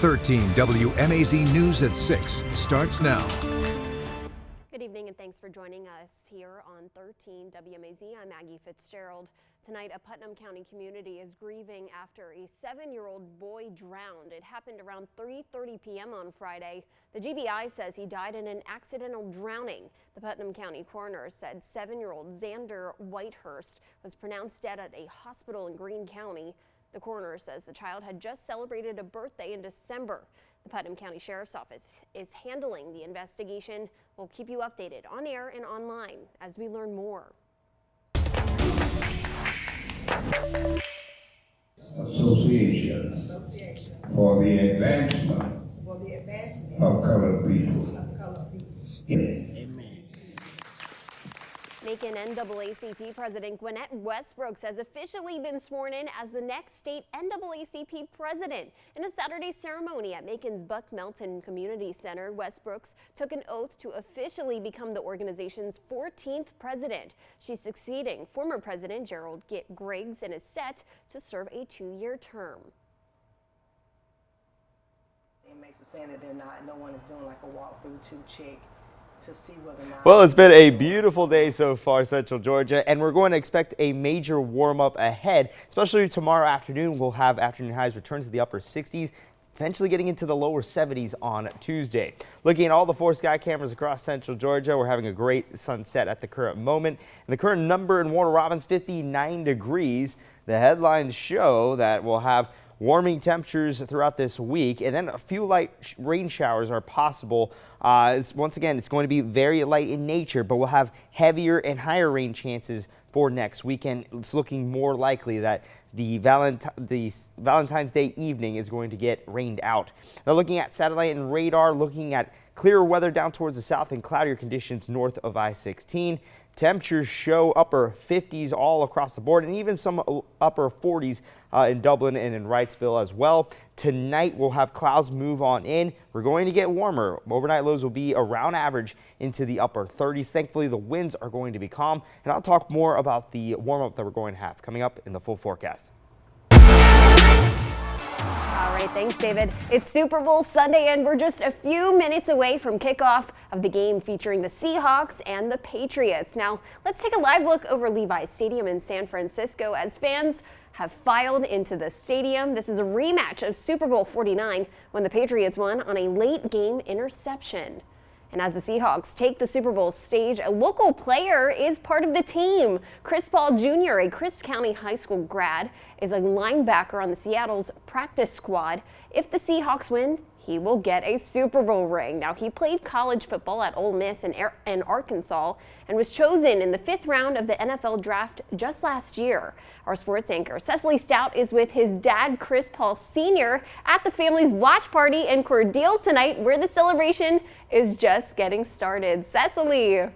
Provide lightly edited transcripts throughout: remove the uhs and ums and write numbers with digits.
13 WMAZ News at 6 starts now. Good evening and thanks for joining us here on 13 WMAZ. I'm Maggie Fitzgerald. Tonight, a Putnam County community is grieving after a 7-year-old boy drowned. It happened around 3:30 p.m. on Friday. The GBI says he died in an accidental drowning. The Putnam County coroner said 7-year-old Xander Whitehurst was pronounced dead at a hospital in Greene County. The coroner says the child had just celebrated a birthday in December. The Putnam County Sheriff's Office is handling the investigation. We'll keep you updated on air and online as we learn more. Association for the advancement of colored people. Macon NAACP President Gwinnett Westbrook has officially been sworn in as the next state NAACP president. In a Saturday ceremony at Macon's Buck Melton Community Center, Westbrook took an oath to officially become the organization's 14th president. She's succeeding former President Gerald Griggs and is set to serve a 2-year term. Inmates are saying that no one is doing like a walk-through to check to see whether or not. Well, it's been a beautiful day so far, Central Georgia, and we're going to expect a major warm-up ahead, especially tomorrow afternoon. We'll have afternoon highs return to the upper 60s, eventually getting into the lower 70s on Tuesday. Looking at all the 4 sky cameras across Central Georgia, we're having a great sunset at the current moment. And the current number in Warner Robins, 59 degrees. The headlines show that we'll have warming temperatures throughout this week, and then a few light rain showers are possible. Once again, it's going to be very light in nature, but we'll have heavier and higher rain chances for next weekend. It's looking more likely that the Valentine's Day evening is going to get rained out. Now, looking at satellite and radar, looking at clearer weather down towards the south and cloudier conditions north of I-16. Temperatures show upper 50s all across the board, and even some upper 40s in Dublin and in Wrightsville as well. Tonight we'll have clouds move on in. We're going to get warmer. Overnight lows will be around average into the upper 30s. Thankfully, the winds are going to be calm, and I'll talk more about the warm-up that we're going to have coming up in the full forecast. All right, thanks, David. It's Super Bowl Sunday, and we're just a few minutes away from kickoff of the game featuring the Seahawks and the Patriots. Now, let's take a live look over Levi's Stadium in San Francisco as fans have filed into the stadium. This is a rematch of Super Bowl 49 when the Patriots won on a late game interception. And as the Seahawks take the Super Bowl stage, a local player is part of the team. Chris Paul Jr., a Crisp County High School grad, is a linebacker on the Seattle's practice squad. If the Seahawks win, he will get a Super Bowl ring. Now, he played college football at Ole Miss and Arkansas and was chosen in the 5th round of the NFL draft just last year. Our sports anchor, Cecily Stout, is with his dad, Chris Paul Sr., at the family's watch party in Cordele tonight, where the celebration is just getting started. Cecily.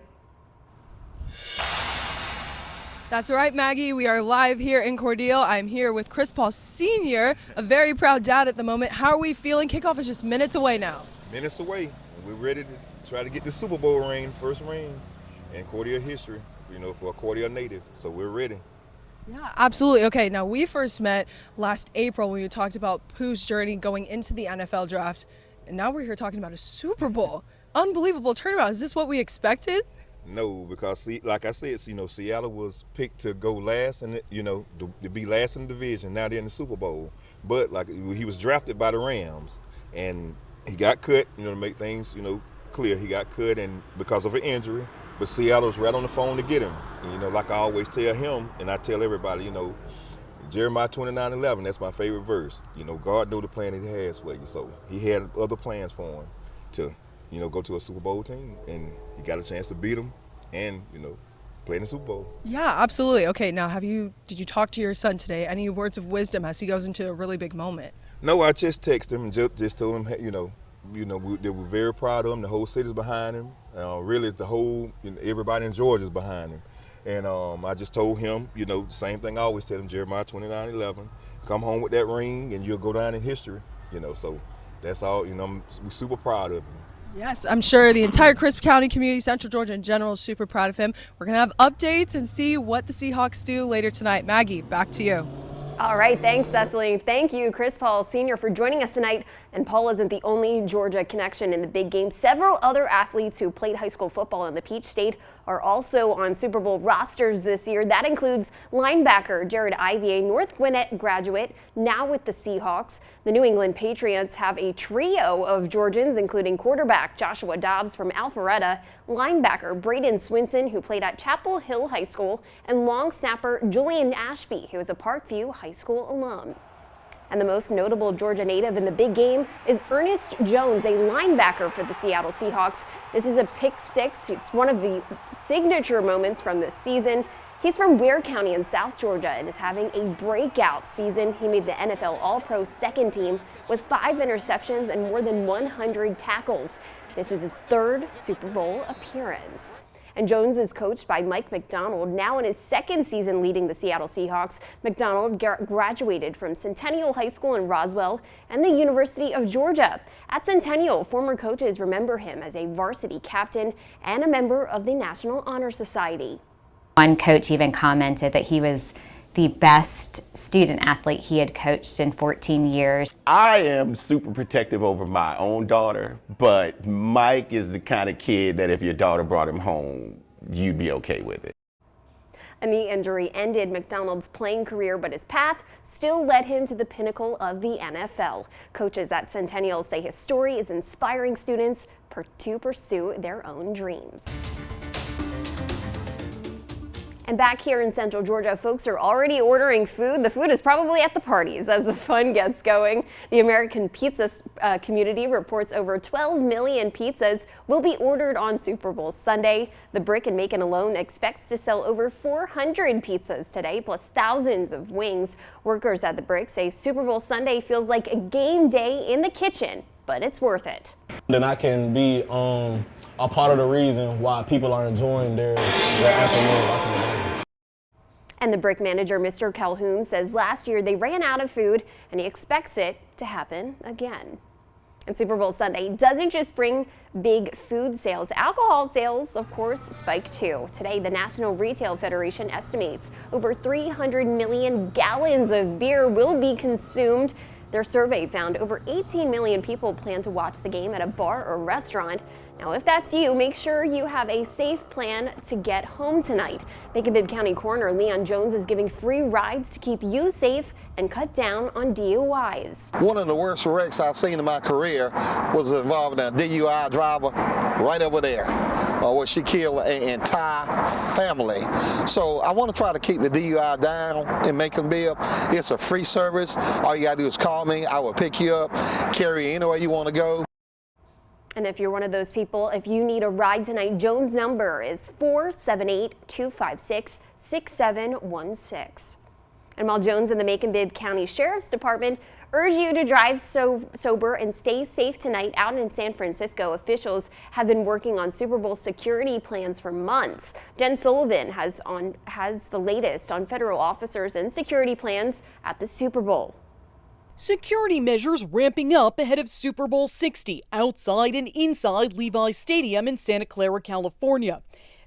That's right, Maggie. We are live here in Cordele. I'm here with Chris Paul Sr., a very proud dad at the moment. How are we feeling? Kickoff is just minutes away now. Minutes away. We're ready to try to get the Super Bowl ring, first ring in Cordele history, for a Cordele native. So we're ready. Yeah, absolutely. Okay, now we first met last April when we talked about Pooh's journey going into the NFL draft, and now we're here talking about a Super Bowl. Unbelievable turnaround. Is this what we expected? No, because like I said, Seattle was picked to go last and to be last in the division. Now they're in the Super Bowl, but he was drafted by the Rams, and he got cut. To make things clear, he got cut and because of an injury. But Seattle was right on the phone to get him. And, like I always tell him, and I tell everybody, Jeremiah 29:11. That's my favorite verse. God knows the plan that He has for you. So He had other plans for him to go to a Super Bowl team, and he got a chance to beat them and, play in the Super Bowl. Yeah, absolutely. Okay, now did you talk to your son today? Any words of wisdom as he goes into a really big moment? No, I just texted him and just told him, they were very proud of him. The whole city's behind him. Really, the whole, everybody in Georgia is behind him. And I just told him, the same thing I always tell him, Jeremiah 29:11. Come home with that ring and you'll go down in history. So that's all, we're super proud of him. Yes, I'm sure the entire Crisp County community, Central Georgia in general, is super proud of him. We're going to have updates and see what the Seahawks do later tonight. Maggie, back to you. All right, thanks, Cecily. Thank you, Chris Paul Sr., for joining us tonight. And Paul isn't the only Georgia connection in the big game. Several other athletes who played high school football in the Peach State are also on Super Bowl rosters this year. That includes linebacker Jared Ivey, a North Gwinnett graduate, now with the Seahawks. The New England Patriots have a trio of Georgians, including quarterback Joshua Dobbs from Alpharetta, linebacker Braden Swinson, who played at Chapel Hill High School, and long snapper Julian Ashby, who is a Parkview High School alum. And the most notable Georgia native in the big game is Ernest Jones, a linebacker for the Seattle Seahawks. This is a pick six. It's one of the signature moments from this season. He's from Ware County in South Georgia and is having a breakout season. He made the NFL All-Pro second team with 5 interceptions and more than 100 tackles. This is his 3rd Super Bowl appearance. And Jones is coached by Mike Macdonald, now in his 2nd season leading the Seattle Seahawks. Macdonald graduated from Centennial High School in Roswell and the University of Georgia. At Centennial, former coaches remember him as a varsity captain and a member of the National Honor Society. One coach even commented that he was the best student athlete he had coached in 14 years. I am super protective over my own daughter, but Mike is the kind of kid that if your daughter brought him home, you'd be okay with it. A knee injury ended McDonald's playing career, but his path still led him to the pinnacle of the NFL. Coaches at Centennial say his story is inspiring students to pursue their own dreams. And back here in Central Georgia, folks are already ordering food. The food is probably at the parties as the fun gets going. The American Pizza community reports over 12 million pizzas will be ordered on Super Bowl Sunday. The Brick in Macon alone expects to sell over 400 pizzas today, plus thousands of wings. Workers at the Brick say Super Bowl Sunday feels like a game day in the kitchen, but it's worth it. Then I can be a part of the reason why people are enjoying their afternoon. And the Brick manager, Mr. Calhoun, says last year they ran out of food and he expects it to happen again. And Super Bowl Sunday doesn't just bring big food sales. Alcohol sales, of course, spike too. Today, the National Retail Federation estimates over 300 million gallons of beer will be consumed. Their survey found over 18 million people plan to watch the game at a bar or restaurant. Now, if that's you, make sure you have a safe plan to get home tonight. Macon-Bibb County Coroner Leon Jones is giving free rides to keep you safe and cut down on DUIs. One of the worst wrecks I've seen in my career was involving a DUI driver right over there, where she killed an entire family. So I want to try to keep the DUI down in Macon-Bibb. It's a free service. All you got to do is call me. I will pick you up, carry you anywhere you want to go. And if you're one of those people, if you need a ride tonight, Jones' number is 478-256-6716. And while Jones and the Macon-Bibb County Sheriff's Department urge you to drive sober and stay safe tonight out in San Francisco, officials have been working on Super Bowl security plans for months. Jen Sullivan has the latest on federal officers and security plans at the Super Bowl. Security measures ramping up ahead of Super Bowl 60 outside and inside Levi's Stadium in Santa Clara, California.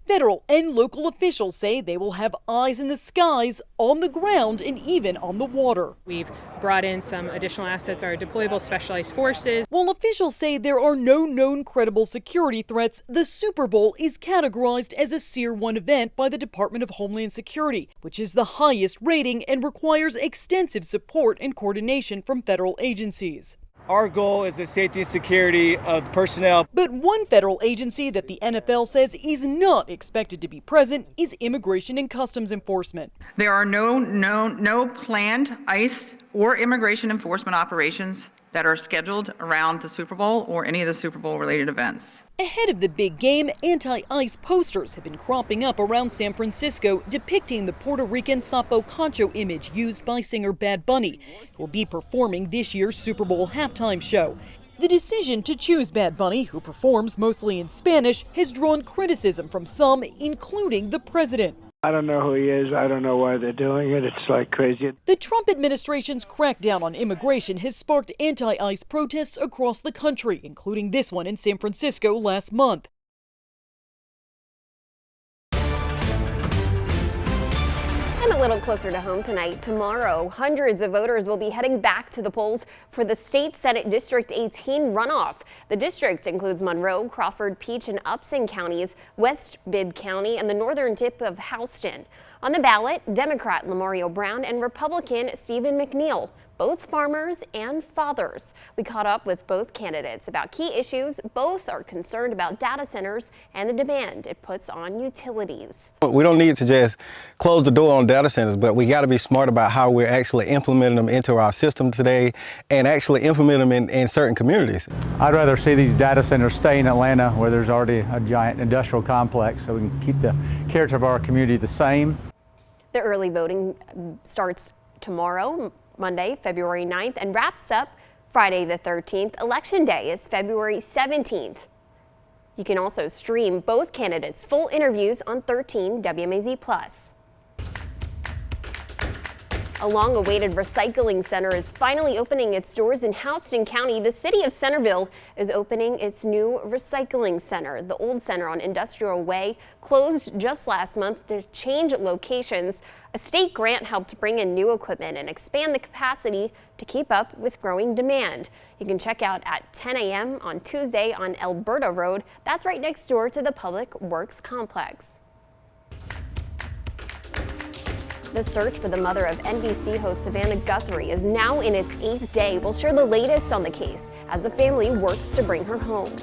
Federal and local officials say they will have eyes in the skies, on the ground, and even on the water. We've brought in some additional assets, our deployable specialized forces. While officials say there are no known credible security threats, the Super Bowl is categorized as a Tier 1 event by the Department of Homeland Security, which is the highest rating and requires extensive support and coordination from federal agencies. Our goal is the safety and security of the personnel. But one federal agency that the NFL says is not expected to be present is Immigration and Customs Enforcement. There are no planned ICE or immigration enforcement operations that are scheduled around the Super Bowl or any of the Super Bowl related events. Ahead of the big game, anti-ICE posters have been cropping up around San Francisco depicting the Puerto Rican Sapo Concho image used by singer Bad Bunny, who will be performing this year's Super Bowl halftime show. The decision to choose Bad Bunny, who performs mostly in Spanish, has drawn criticism from some, including the president. I don't know who he is. I don't know why they're doing it. It's like crazy. The Trump administration's crackdown on immigration has sparked anti-ICE protests across the country, including this one in San Francisco last month. And a little closer to home tonight, tomorrow, hundreds of voters will be heading back to the polls for the State Senate District 18 runoff. The district includes Monroe, Crawford, Peach, and Upson counties, West Bibb County, and the northern tip of Houston. On the ballot, Democrat Lamario Brown and Republican Stephen McNeil, both farmers and fathers. We caught up with both candidates about key issues. Both are concerned about data centers and the demand it puts on utilities. We don't need to just close the door on data centers, but we got to be smart about how we're actually implementing them into our system today and actually implement them in certain communities. I'd rather see these data centers stay in Atlanta where there's already a giant industrial complex so we can keep the character of our community the same. The early voting starts tomorrow, Monday, February 9th, and wraps up Friday the 13th. Election Day is February 17th. You can also stream both candidates' full interviews on 13 WMAZ+. A long-awaited recycling center is finally opening its doors in Houston County. The city of Centerville is opening its new recycling center. The old center on Industrial Way closed just last month to change locations. A state grant helped bring in new equipment and expand the capacity to keep up with growing demand. You can check out at 10 a.m. on Tuesday on Alberta Road. That's right next door to the Public Works Complex. The search for the mother of NBC host Savannah Guthrie is now in its 8th day. We'll share the latest on the case as the family works to bring her home.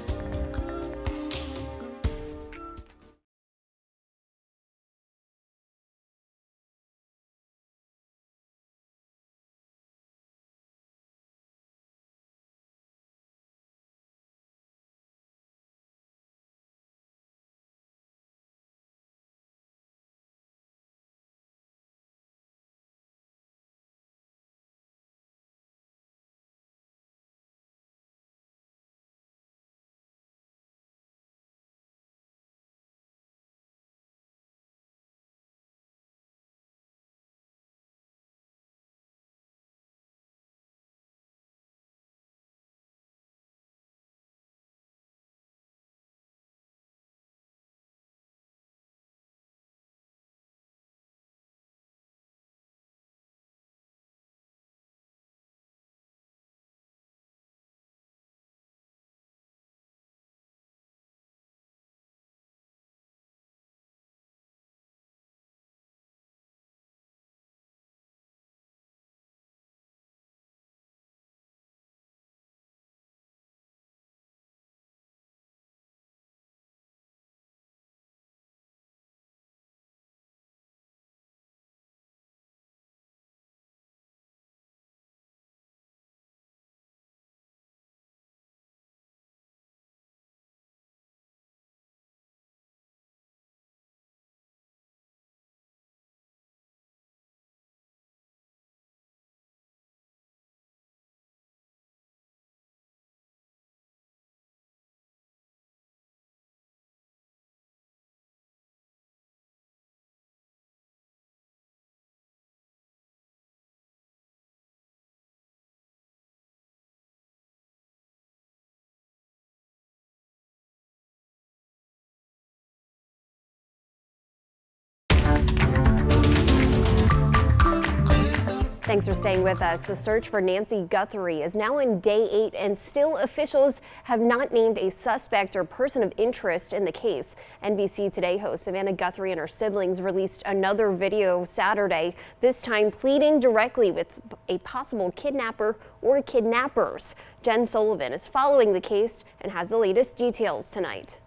Thanks for staying with us. The search for Nancy Guthrie is now in day 8, and still officials have not named a suspect or person of interest in the case. NBC Today host Savannah Guthrie and her siblings released another video Saturday, this time pleading directly with a possible kidnapper or kidnappers. Jen Sullivan is following the case and has the latest details tonight.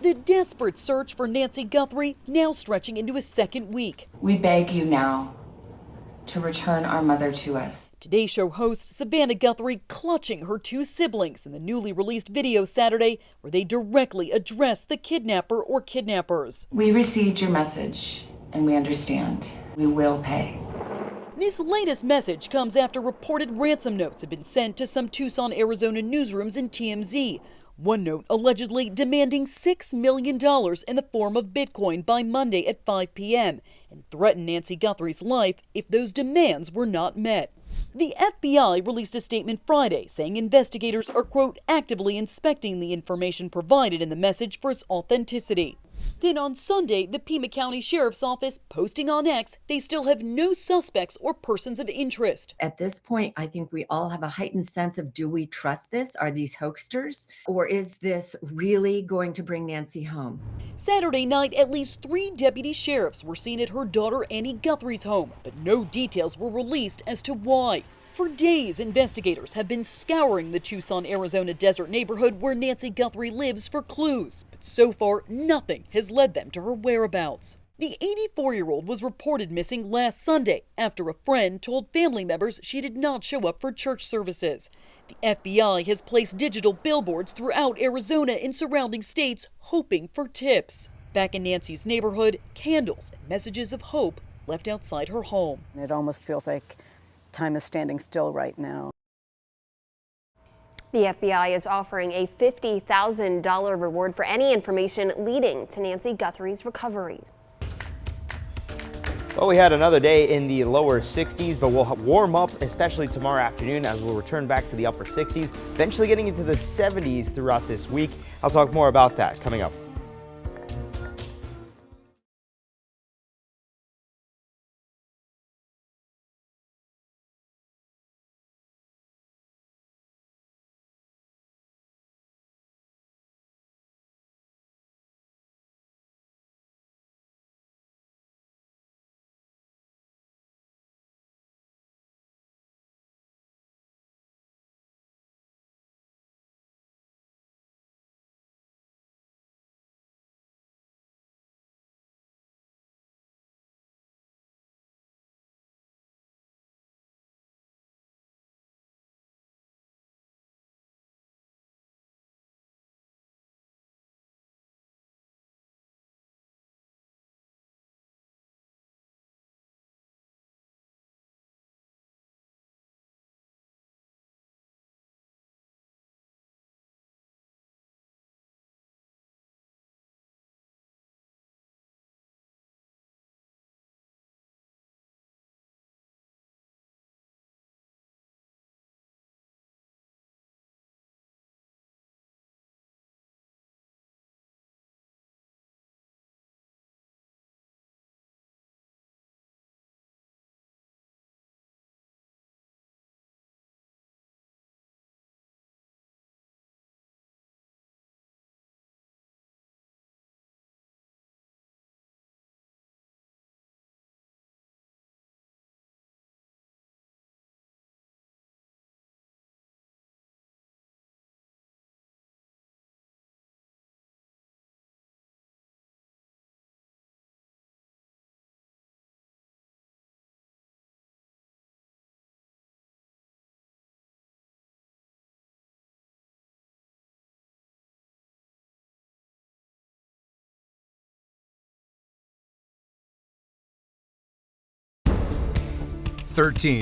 The desperate search for Nancy Guthrie now stretching into a second week. We beg you now to return our mother to us. Today Show host Savannah Guthrie clutching her 2 siblings in the newly released video Saturday, where they directly address the kidnapper or kidnappers. We received your message and we understand. We will pay. This latest message comes after reported ransom notes have been sent to some Tucson, Arizona newsrooms and TMZ. One note allegedly demanding $6 million in the form of Bitcoin by Monday at 5 p.m. and threatened Nancy Guthrie's life if those demands were not met. The FBI released a statement Friday saying investigators are, quote, actively inspecting the information provided in the message for its authenticity. Then on Sunday, the Pima County Sheriff's Office posting on X they still have no suspects or persons of interest. At this point, I think we all have a heightened sense of, do we trust this? Are these hoaxsters? Or is this really going to bring Nancy home? Saturday night, at least 3 deputy sheriffs were seen at her daughter Annie Guthrie's home, but no details were released as to why. For days, investigators have been scouring the Tucson, Arizona desert neighborhood where Nancy Guthrie lives for clues, but so far nothing has led them to her whereabouts. The 84-year-old was reported missing last Sunday after a friend told family members she did not show up for church services. The FBI has placed digital billboards throughout Arizona and surrounding states hoping for tips. Back in Nancy's neighborhood, candles and messages of hope left outside her home. It almost feels like time is standing still right now. The FBI is offering a $50,000 reward for any information leading to Nancy Guthrie's recovery. Well, we had another day in the lower 60s, but we'll warm up, especially tomorrow afternoon, as we'll return back to the upper 60s, eventually getting into the 70s throughout this week. I'll talk more about that coming up.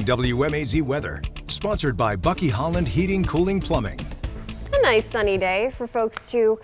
WMAZ weather, sponsored by Bucky Holland Heating, Cooling, Plumbing. A nice sunny day for folks to,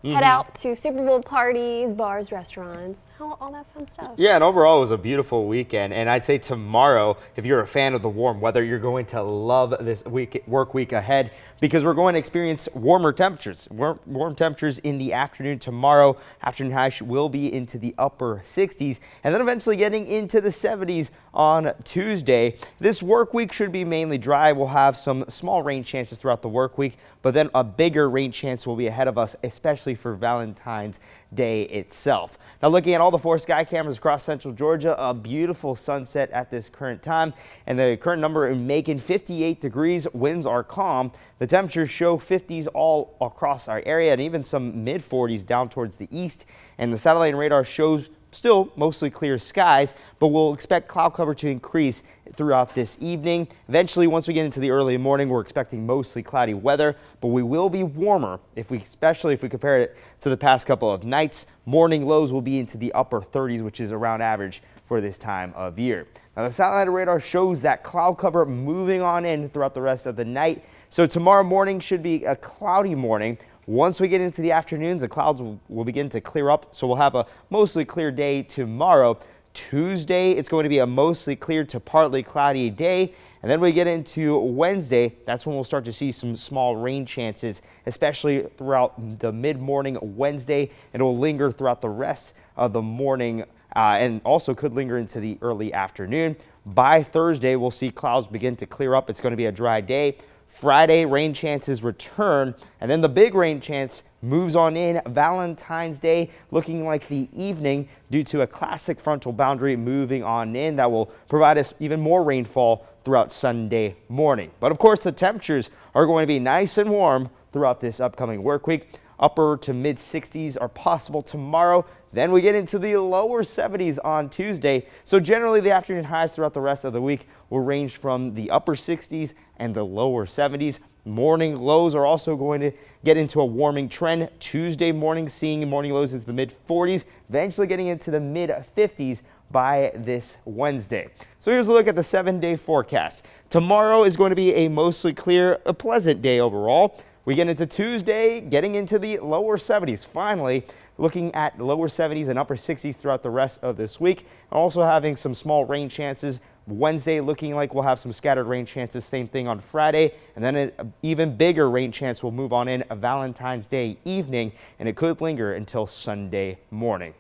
head out to Super Bowl parties, bars, restaurants, all that fun stuff. Yeah, and overall it was a beautiful weekend. And I'd say tomorrow, if you're a fan of the warm weather, you're going to love this work week ahead because we're going to experience warmer temperatures. Warm temperatures in the afternoon tomorrow. Afternoon highs will be into the upper 60s and then eventually getting into the 70s on Tuesday. This work week should be mainly dry. We'll have some small rain chances throughout the work week, but then a bigger rain chance will be ahead of us, especially for Valentine's Day itself. Now looking at all the 4 sky cameras across central Georgia, a beautiful sunset at this current time, and the current number in Macon, 58 degrees. Winds are calm. The temperatures show 50s all across our area and even some mid 40s down towards the east, and the satellite and radar shows still mostly clear skies, but we'll expect cloud cover to increase throughout this evening. Eventually, once we get into the early morning, we're expecting mostly cloudy weather, but we will be warmer, especially if we compare it to the past couple of nights. Morning lows will be into the upper 30s, which is around average for this time of year. Now, the satellite radar shows that cloud cover moving on in throughout the rest of the night. So tomorrow morning should be a cloudy morning. Once we get into the afternoons, the clouds will begin to clear up, so we'll have a mostly clear day tomorrow. Tuesday, it's going to be a mostly clear to partly cloudy day. And then we get into Wednesday. That's when we'll start to see some small rain chances, especially throughout the mid-morning Wednesday. It will linger throughout the rest of the morning and also could linger into the early afternoon. By Thursday, we'll see clouds begin to clear up. It's going to be a dry day. Friday, rain chances return, and then the big rain chance moves on in Valentine's Day, looking like the evening due to a classic frontal boundary moving on in that will provide us even more rainfall throughout Sunday morning. But of course, the temperatures are going to be nice and warm throughout this upcoming work week. Upper to mid 60s are possible tomorrow. Then we get into the lower 70s on Tuesday. So generally the afternoon highs throughout the rest of the week will range from the upper 60s and the lower 70s. Morning lows are also going to get into a warming trend. Tuesday morning, seeing morning lows into the mid 40s, eventually getting into the mid 50s by this Wednesday. So here's a look at the 7-day forecast. Tomorrow is going to be a mostly clear, a pleasant day overall. We get into Tuesday, getting into the lower 70s. Finally, looking at lower 70s and upper 60s throughout the rest of this week. Also having some small rain chances. Wednesday looking like we'll have some scattered rain chances. Same thing on Friday. And then an even bigger rain chance will move on in a Valentine's Day evening, and it could linger until Sunday morning.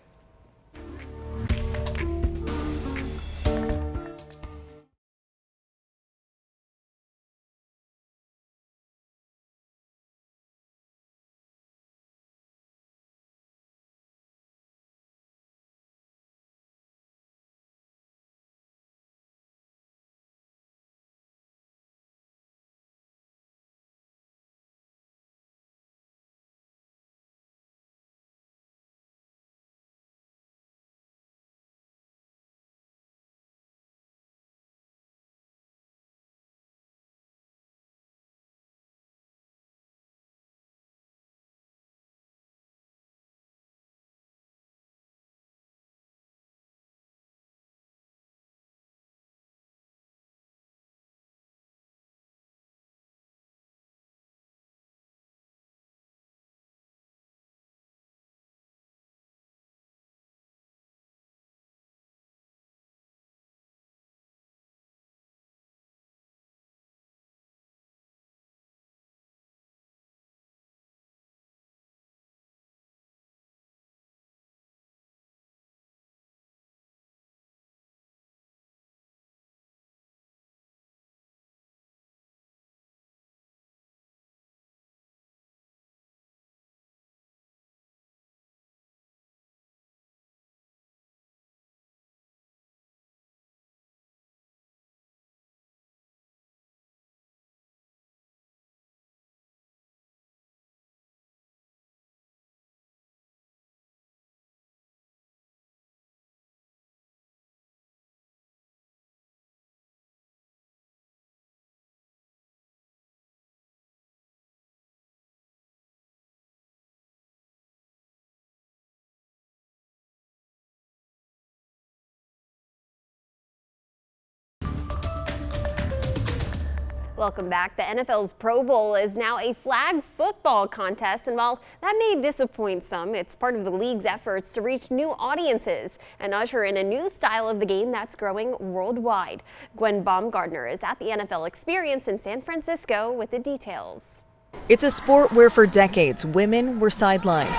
Welcome back. The NFL's Pro Bowl is now a flag football contest, and while that may disappoint some, it's part of the league's efforts to reach new audiences and usher in a new style of the game that's growing worldwide. Gwen Baumgartner is at the NFL Experience in San Francisco with the details. It's a sport where for decades women were sidelined.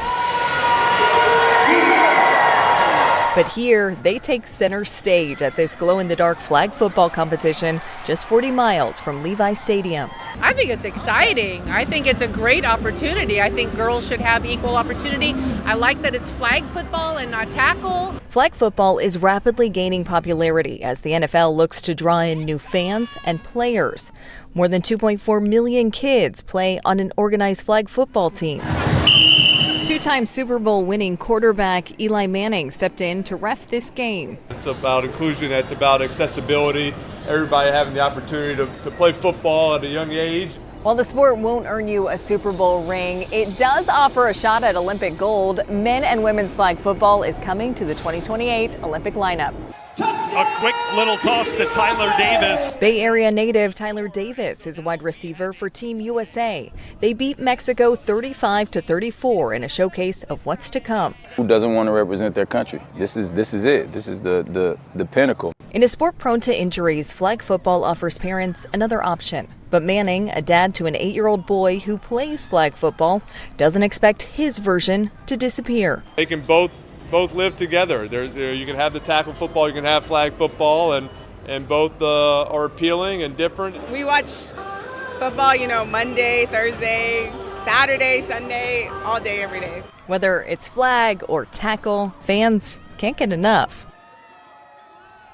But here, they take center stage at this glow-in-the-dark flag football competition just 40 miles from Levi Stadium. I think it's exciting. I think it's a great opportunity. I think girls should have equal opportunity. I like that it's flag football and not tackle. Flag football is rapidly gaining popularity as the NFL looks to draw in new fans and players. More than 2.4 million kids play on an organized flag football team. Two-time Super Bowl winning quarterback Eli Manning stepped in to ref this game. It's about inclusion, it's about accessibility, everybody having the opportunity to play football at a young age. While the sport won't earn you a Super Bowl ring, it does offer a shot at Olympic gold. Men and women's flag football is coming to the 2028 Olympic lineup. A quick little toss to Tyler Davis. Bay Area native Tyler Davis is a wide receiver for Team USA. They beat Mexico 35-34 in a showcase of what's to come. Who doesn't want to represent their country? This is it. This is the pinnacle. In a sport prone to injuries, flag football offers parents another option. But Manning, a dad to an 8-year-old boy who plays flag football, doesn't expect his version to disappear. They can both live together. You can have the tackle football, you can have flag football, and both are appealing and different. We watch football, Monday, Thursday, Saturday, Sunday, all day, every day. Whether it's flag or tackle, fans can't get enough.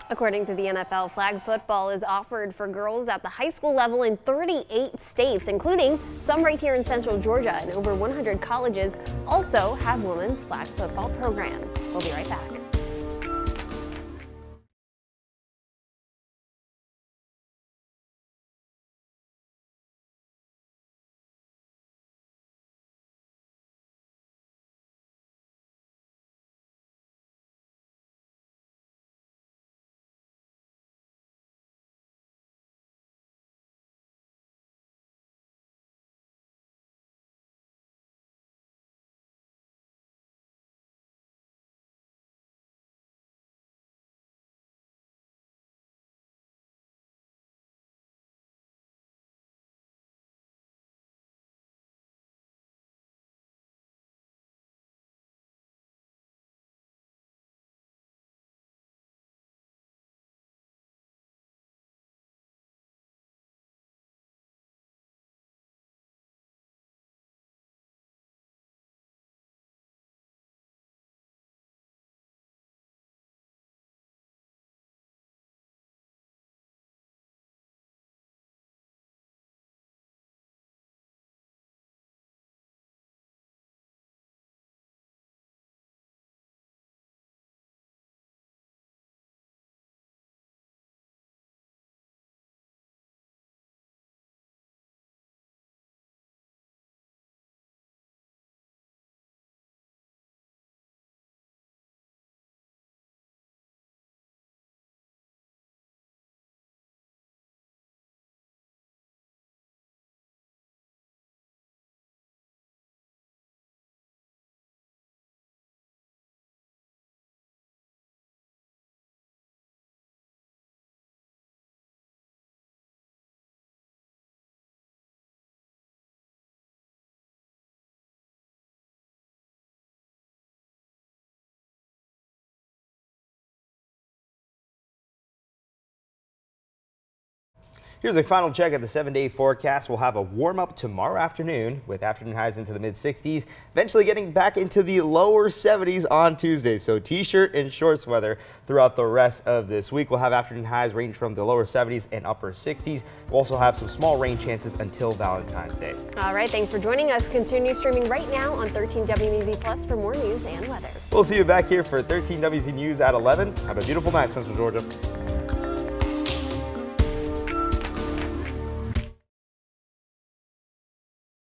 According to the NFL, flag football is offered for girls at the high school level in 38 states, including some right here in Central Georgia, and over 100 colleges also have women's flag football programs. We'll be right back. Here's a final check at the 7-day forecast. We'll have a warm-up tomorrow afternoon with afternoon highs into the mid-60s, eventually getting back into the lower 70s on Tuesday. So t-shirt and shorts weather throughout the rest of this week. We'll have afternoon highs range from the lower 70s and upper 60s. We'll also have some small rain chances until Valentine's Day. All right, thanks for joining us. Continue streaming right now on 13 WMEZ Plus for more news and weather. We'll see you back here for 13 WMEZ News at 11. Have a beautiful night, Central Georgia.